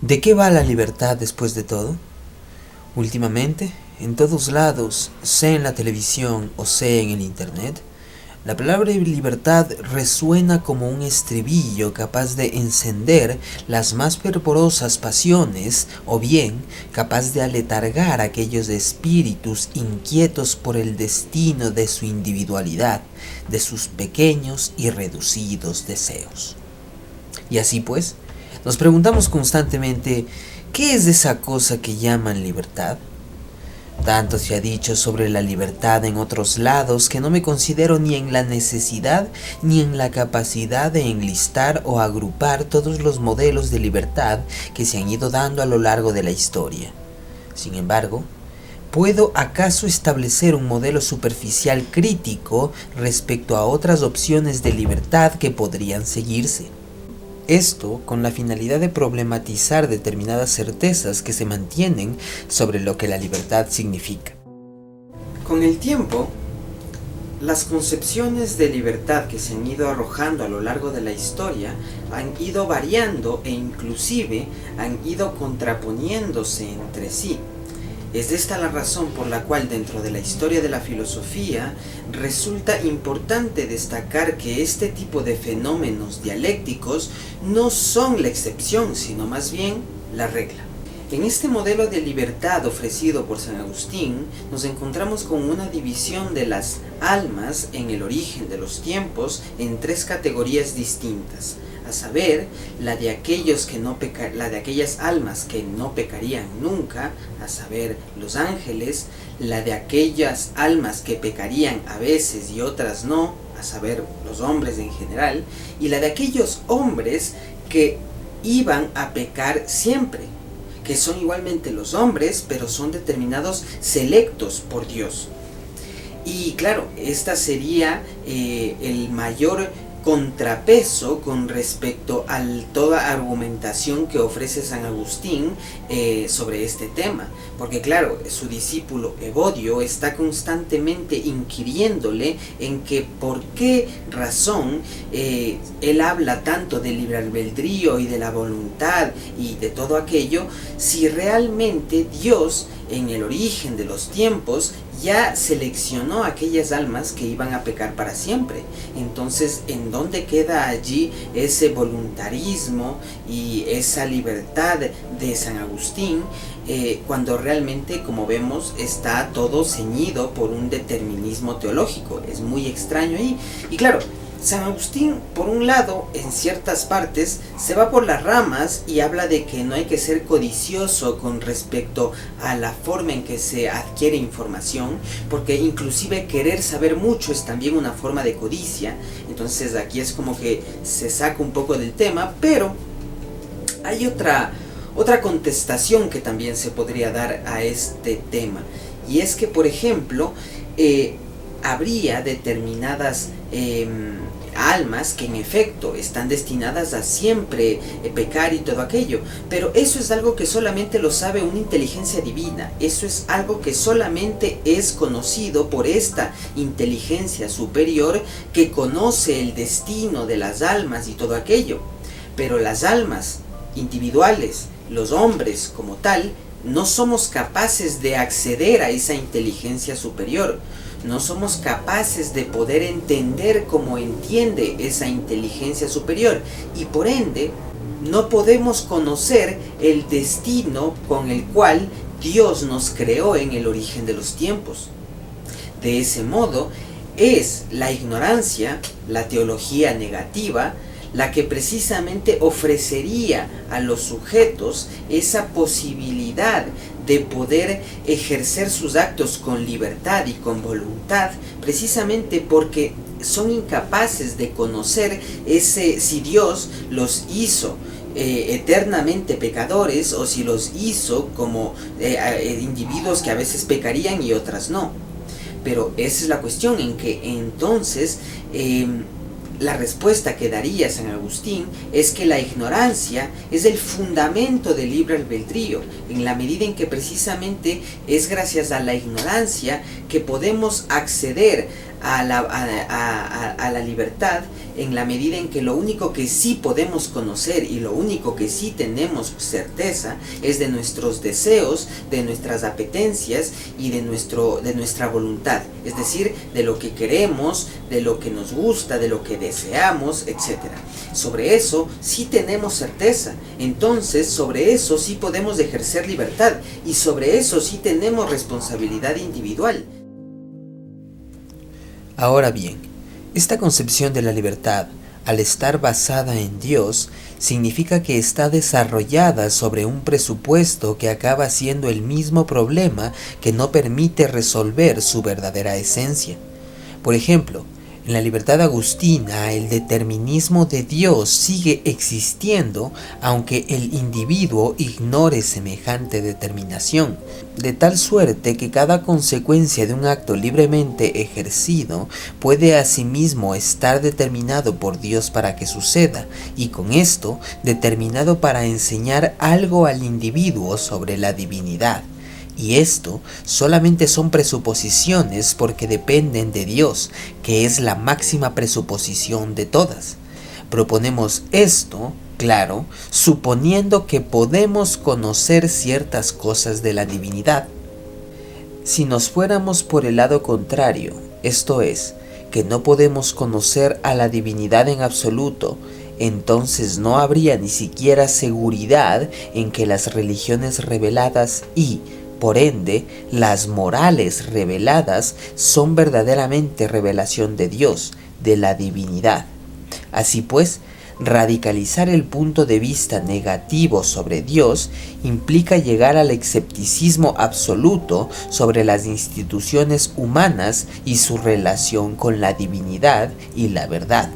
¿De qué va la libertad después de todo? Últimamente, en todos lados, sea en la televisión o sea en el internet, la palabra libertad resuena como un estribillo capaz de encender las más fervorosas pasiones o bien capaz de aletargar a aquellos espíritus inquietos por el destino de su individualidad, de sus pequeños y reducidos deseos. Y así pues, nos preguntamos constantemente, ¿qué es esa cosa que llaman libertad? Tanto se ha dicho sobre la libertad en otros lados que no me considero ni en la necesidad ni en la capacidad de enlistar o agrupar todos los modelos de libertad que se han ido dando a lo largo de la historia. Sin embargo, ¿puedo acaso establecer un modelo superficial crítico respecto a otras opciones de libertad que podrían seguirse? Esto con la finalidad de problematizar determinadas certezas que se mantienen sobre lo que la libertad significa. Con el tiempo, las concepciones de libertad que se han ido arrojando a lo largo de la historia han ido variando e inclusive han ido contraponiéndose entre sí. Es esta la razón por la cual dentro de la historia de la filosofía resulta importante destacar que este tipo de fenómenos dialécticos no son la excepción, sino más bien la regla. En este modelo de libertad ofrecido por San Agustín, nos encontramos con una división de las almas en el origen de los tiempos en tres categorías distintas, a saber, la de aquellas almas que no pecarían nunca, a saber, los ángeles, la de aquellas almas que pecarían a veces y otras no, a saber, los hombres en general, y la de aquellos hombres que iban a pecar siempre, que son igualmente los hombres, pero son determinados selectos por Dios. Y claro, esta sería el mayor contrapeso con respecto a toda argumentación que ofrece San Agustín sobre este tema, porque claro, su discípulo Evodio está constantemente inquiriéndole en que por qué razón él habla tanto del libre albedrío y de la voluntad y de todo aquello, si realmente Dios en el origen de los tiempos ya seleccionó aquellas almas que iban a pecar para siempre. Entonces, ¿en dónde queda allí ese voluntarismo y esa libertad de San Agustín cuando realmente, como vemos, está todo ceñido por un determinismo teológico? Es muy extraño ahí. Y claro, San Agustín, por un lado, en ciertas partes, se va por las ramas y habla de que no hay que ser codicioso con respecto a la forma en que se adquiere información, porque inclusive querer saber mucho es también una forma de codicia. Entonces aquí es como que se saca un poco del tema, pero hay otra contestación que también se podría dar a este tema, y es que, por ejemplo, habría determinadas almas que en efecto están destinadas a siempre pecar y todo aquello, pero eso es algo que solamente lo sabe una inteligencia divina, eso es algo que solamente es conocido por esta inteligencia superior que conoce el destino de las almas y todo aquello. Pero las almas individuales, los hombres como tal, no somos capaces de acceder a esa inteligencia superior. No somos capaces de poder entender cómo entiende esa inteligencia superior y por ende no podemos conocer el destino con el cual Dios nos creó en el origen de los tiempos. De ese modo, es la ignorancia, la teología negativa, la que precisamente ofrecería a los sujetos esa posibilidad de poder ejercer sus actos con libertad y con voluntad, precisamente porque son incapaces de conocer si Dios los hizo eternamente pecadores o si los hizo como individuos que a veces pecarían y otras no. Pero esa es la cuestión, en que entonces la respuesta que daría San Agustín es que la ignorancia es el fundamento del libre albedrío, en la medida en que precisamente es gracias a la ignorancia que podemos acceder a la libertad en la medida en que lo único que sí podemos conocer y lo único que sí tenemos certeza es de nuestros deseos, de nuestras apetencias y de nuestra voluntad, es decir, de lo que queremos, de lo que nos gusta, de lo que deseamos, etc. Sobre eso sí tenemos certeza, entonces sobre eso sí podemos ejercer libertad y sobre eso sí tenemos responsabilidad individual. Ahora bien, esta concepción de la libertad, al estar basada en Dios, significa que está desarrollada sobre un presupuesto que acaba siendo el mismo problema que no permite resolver su verdadera esencia. Por ejemplo, en la libertad agustina, el determinismo de Dios sigue existiendo, aunque el individuo ignore semejante determinación, de tal suerte que cada consecuencia de un acto libremente ejercido puede asimismo estar determinado por Dios para que suceda, y con esto determinado para enseñar algo al individuo sobre la divinidad. Y esto solamente son presuposiciones porque dependen de Dios, que es la máxima presuposición de todas. Proponemos esto, claro, suponiendo que podemos conocer ciertas cosas de la divinidad. Si nos fuéramos por el lado contrario, esto es, que no podemos conocer a la divinidad en absoluto, entonces no habría ni siquiera seguridad en que las religiones reveladas y, por ende, las morales reveladas son verdaderamente revelación de Dios, de la divinidad. Así pues, radicalizar el punto de vista negativo sobre Dios implica llegar al escepticismo absoluto sobre las instituciones humanas y su relación con la divinidad y la verdad.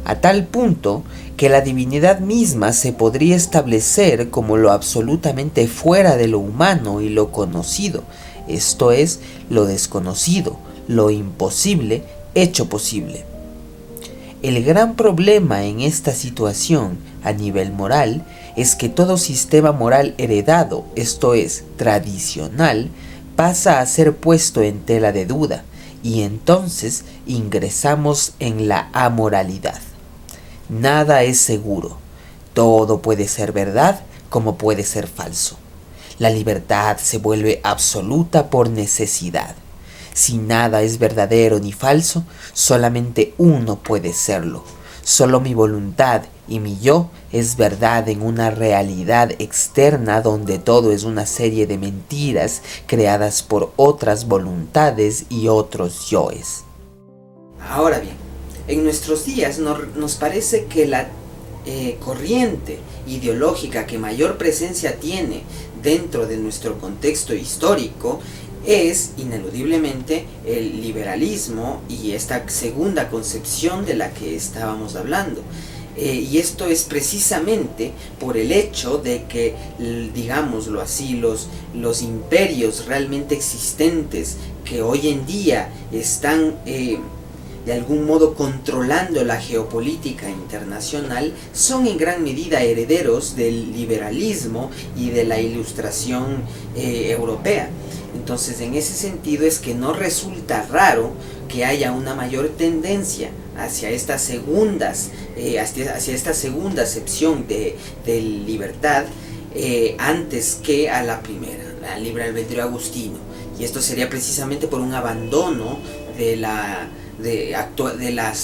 A tal punto que la divinidad misma se podría establecer como lo absolutamente fuera de lo humano y lo conocido, esto es, lo desconocido, lo imposible, hecho posible. El gran problema en esta situación a nivel moral es que todo sistema moral heredado, esto es, tradicional, pasa a ser puesto en tela de duda y entonces ingresamos en la amoralidad. Nada es seguro, todo puede ser verdad como puede ser falso. La libertad se vuelve absoluta por necesidad. Si nada es verdadero ni falso, solamente uno puede serlo. Solo mi voluntad y mi yo es verdad en una realidad externa donde todo es una serie de mentiras creadas por otras voluntades y otros yoes. Ahora bien, en nuestros días nos parece que la corriente ideológica que mayor presencia tiene dentro de nuestro contexto histórico es ineludiblemente el liberalismo y esta segunda concepción de la que estábamos hablando. Y esto es precisamente por el hecho de que, digámoslo así, los imperios realmente existentes que hoy en día están de algún modo controlando la geopolítica internacional son en gran medida herederos del liberalismo y de la ilustración europea. Entonces, en ese sentido es que no resulta raro que haya una mayor tendencia hacia esta segunda acepción de libertad antes que a la primera, la libre albedrío agustino. Y esto sería precisamente por un abandono de las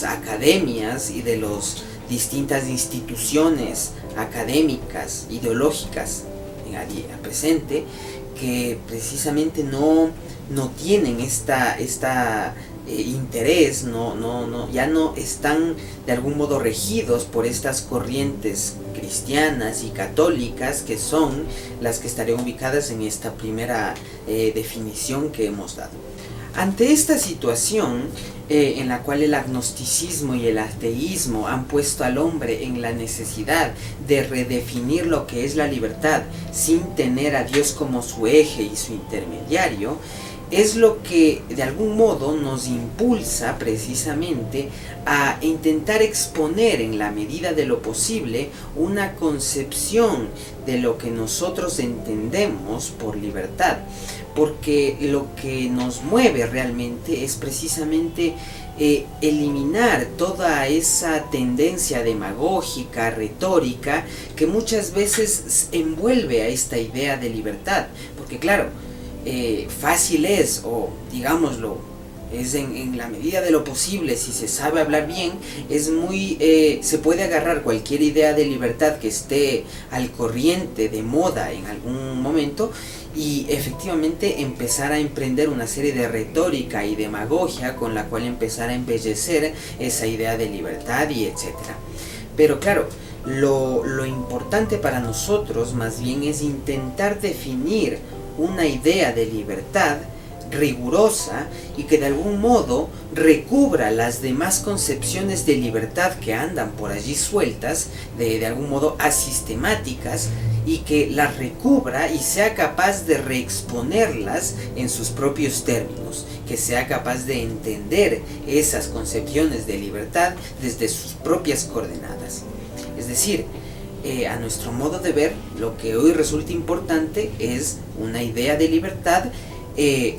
academias y de las distintas instituciones académicas, ideológicas en presente, que precisamente no tienen interés, ya no están de algún modo regidos por estas corrientes cristianas y católicas que son las que estarían ubicadas en esta primera definición que hemos dado. Ante esta situación en la cual el agnosticismo y el ateísmo han puesto al hombre en la necesidad de redefinir lo que es la libertad sin tener a Dios como su eje y su intermediario, es lo que de algún modo nos impulsa precisamente a intentar exponer en la medida de lo posible una concepción de lo que nosotros entendemos por libertad, porque lo que nos mueve realmente es precisamente eliminar toda esa tendencia demagógica, retórica, que muchas veces envuelve a esta idea de libertad, porque claro, fácil es, o digámoslo, es en la medida de lo posible, si se sabe hablar bien, es muy se puede agarrar cualquier idea de libertad que esté al corriente de moda en algún momento y efectivamente empezar a emprender una serie de retórica y demagogia con la cual empezar a embellecer esa idea de libertad y etcétera. Pero claro, lo importante para nosotros más bien es intentar definir una idea de libertad rigurosa y que de algún modo recubra las demás concepciones de libertad que andan por allí sueltas, de algún modo asistemáticas, y que las recubra y sea capaz de reexponerlas en sus propios términos, que sea capaz de entender esas concepciones de libertad desde sus propias coordenadas. Es decir, a nuestro modo de ver, lo que hoy resulta importante es una idea de libertad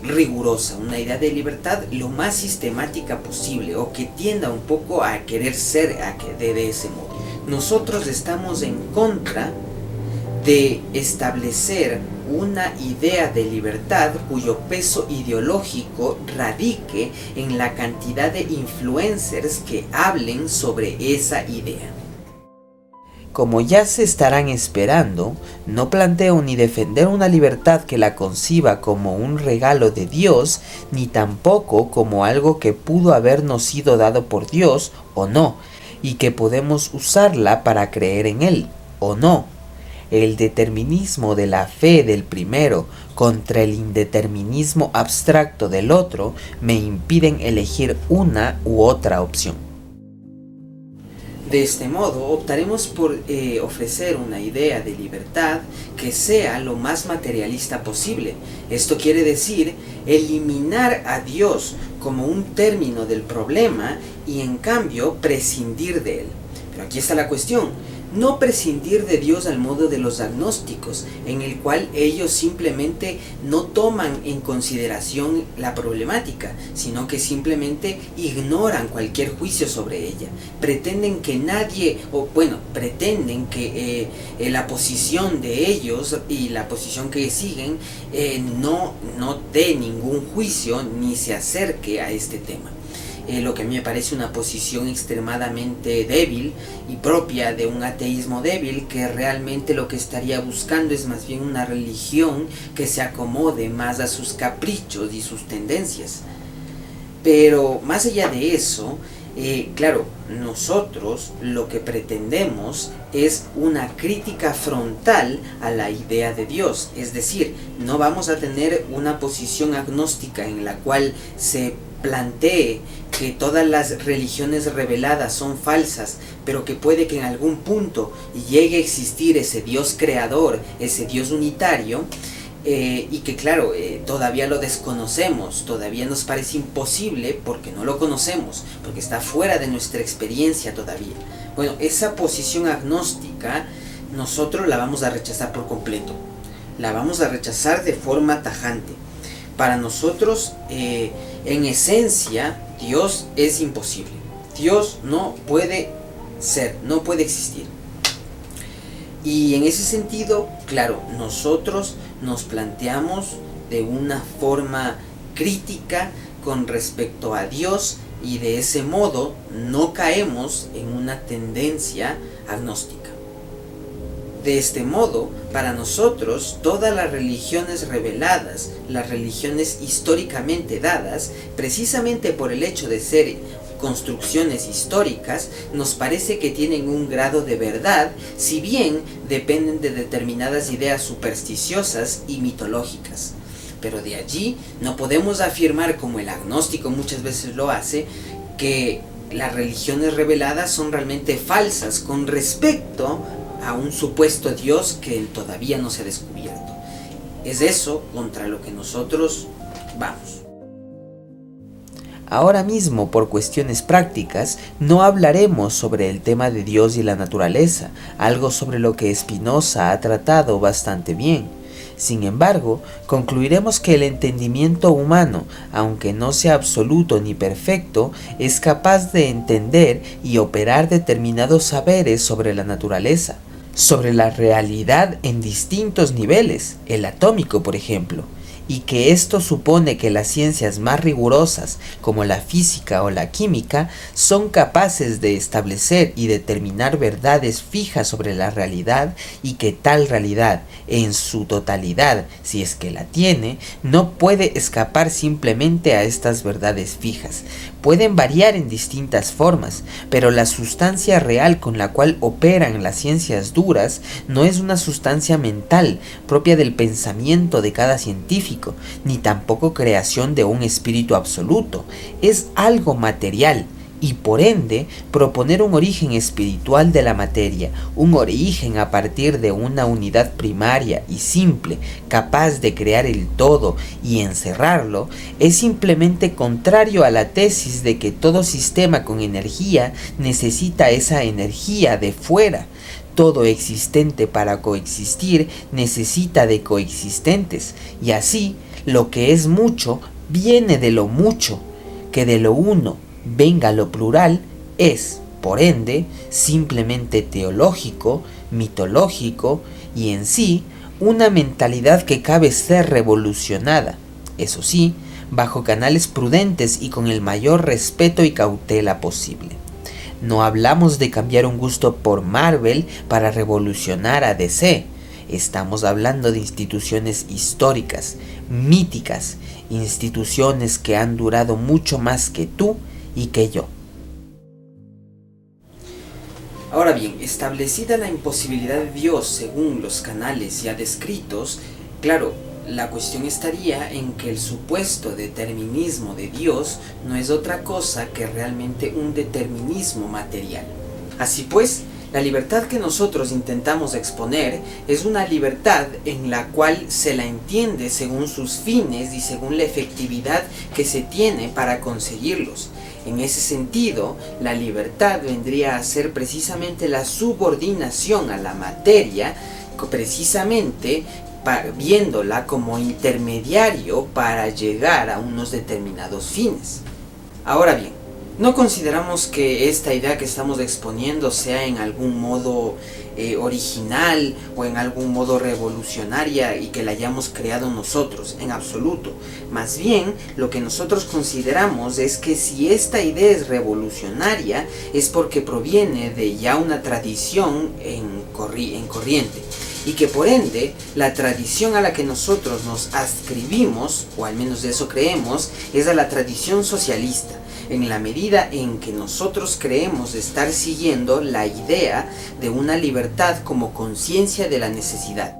rigurosa, una idea de libertad lo más sistemática posible, o que tienda un poco a querer ser de ese modo. Nosotros estamos en contra de establecer una idea de libertad cuyo peso ideológico radique en la cantidad de influencers que hablen sobre esa idea. Como ya se estarán esperando, no planteo ni defender una libertad que la conciba como un regalo de Dios, ni tampoco como algo que pudo habernos sido dado por Dios o no, y que podemos usarla para creer en Él o no. El determinismo de la fe del primero contra el indeterminismo abstracto del otro me impiden elegir una u otra opción. De este modo, optaremos por ofrecer una idea de libertad que sea lo más materialista posible. Esto quiere decir eliminar a Dios como un término del problema y en cambio prescindir de él. Pero aquí está la cuestión. No prescindir de Dios al modo de los agnósticos, en el cual ellos simplemente no toman en consideración la problemática, sino que simplemente ignoran cualquier juicio sobre ella. Pretenden que la posición de ellos y la posición que siguen no dé ningún juicio ni se acerque a este tema. Lo que a mí me parece una posición extremadamente débil y propia de un ateísmo débil, que realmente lo que estaría buscando es más bien una religión que se acomode más a sus caprichos y sus tendencias. Pero más allá de eso, claro, nosotros lo que pretendemos es una crítica frontal a la idea de Dios. Es decir, no vamos a tener una posición agnóstica en la cual se plantee que todas las religiones reveladas son falsas, pero que puede que en algún punto llegue a existir ese Dios creador, ese Dios unitario, y que claro, todavía lo desconocemos, todavía nos parece imposible porque no lo conocemos, porque está fuera de nuestra experiencia todavía. Bueno, esa posición agnóstica nosotros la vamos a rechazar por completo, la vamos a rechazar de forma tajante. Para nosotros, en esencia, Dios es imposible. Dios no puede ser, no puede existir. Y en ese sentido, claro, nosotros nos planteamos de una forma crítica con respecto a Dios, y de ese modo no caemos en una tendencia agnóstica. De este modo, para nosotros, todas las religiones reveladas, las religiones históricamente dadas, precisamente por el hecho de ser construcciones históricas, nos parece que tienen un grado de verdad, si bien dependen de determinadas ideas supersticiosas y mitológicas. Pero de allí no podemos afirmar, como el agnóstico muchas veces lo hace, que las religiones reveladas son realmente falsas con respecto a un supuesto Dios que todavía no se ha descubierto. Es eso contra lo que nosotros Vamos. Ahora mismo, por cuestiones prácticas, no hablaremos sobre el tema de Dios y la naturaleza, algo sobre lo que Spinoza ha tratado bastante bien. Sin embargo, concluiremos que el entendimiento humano, aunque no sea absoluto ni perfecto, es capaz de entender y operar determinados saberes sobre la naturaleza, sobre la realidad en distintos niveles, el atómico por ejemplo, y que esto supone que las ciencias más rigurosas, como la física o la química, son capaces de establecer y determinar verdades fijas sobre la realidad y que tal realidad, en su totalidad, si es que la tiene, no puede escapar simplemente a estas verdades fijas. Pueden variar en distintas formas, pero la sustancia real con la cual operan las ciencias duras no es una sustancia mental propia del pensamiento de cada científico, ni tampoco creación de un espíritu absoluto. Es algo material, y por ende proponer un origen espiritual de la materia, un origen a partir de una unidad primaria y simple, capaz de crear el todo y encerrarlo, es simplemente contrario a la tesis de que todo sistema con energía necesita esa energía de fuera. Todo existente para coexistir necesita de coexistentes, y así lo que es mucho viene de lo mucho, que de lo uno venga lo plural es, por ende, simplemente teológico, mitológico y en sí una mentalidad que cabe ser revolucionada, eso sí, bajo canales prudentes y con el mayor respeto y cautela posible. No hablamos de cambiar un gusto por Marvel para revolucionar a DC. Estamos hablando de instituciones históricas, míticas, instituciones que han durado mucho más que tú y que yo. Ahora bien, establecida la imposibilidad de Dios según los canales ya descritos, claro, la cuestión estaría en que el supuesto determinismo de Dios no es otra cosa que realmente un determinismo material. Así pues, la libertad que nosotros intentamos exponer es una libertad en la cual se la entiende según sus fines y según la efectividad que se tiene para conseguirlos. En ese sentido, la libertad vendría a ser precisamente la subordinación a la materia, precisamente viéndola como intermediario para llegar a unos determinados fines. Ahora bien, no consideramos que esta idea que estamos exponiendo sea en algún modo original o en algún modo revolucionaria y que la hayamos creado nosotros, en absoluto. Más bien, lo que nosotros consideramos es que si esta idea es revolucionaria es porque proviene de ya una tradición en corriente. Y que por ende, la tradición a la que nosotros nos adscribimos, o al menos de eso creemos, es a la tradición socialista, en la medida en que nosotros creemos estar siguiendo la idea de una libertad como conciencia de la necesidad.